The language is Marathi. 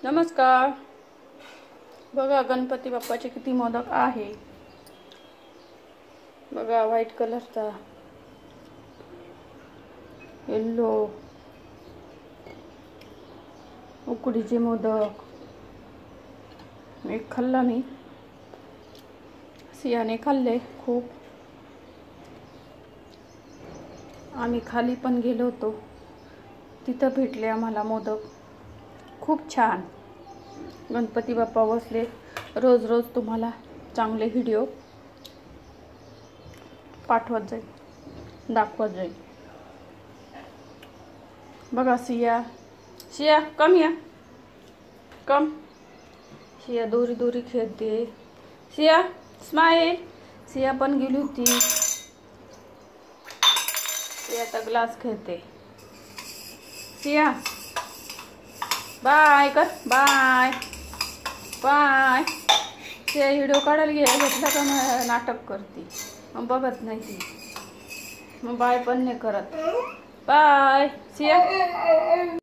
नमस्कार। बघा गणपती बाप्पाचे किती मोदक आहे। बघा व्हाईट कलरचा, येल्लो, उकडीचे मोदक। एक खाल्ला मी, सियाने खाल्ले खूप। आम्ही खाली पण गेलो होतो, तिथं भेटले आम्हाला मोदक खूप छान। गणपती बाप्पा बसले। रोज रोज तुम्हाला चांगले व्हिडिओ पाठवत जाईल, दाखवत जाईल। बघा सिया, सिया कम या, कम। सिया दोरी दोरी खेळते। सिया स्माइल। सिया पण गेली होती, सिया आता ग्लास खेळते। सिया बाय कर, बाय बाय। सिया व्हिडिओ काढायला घेतला का मग नाटक करते, मग बघत नाही ती, मग बाय पण नाही करत। बाय सिया।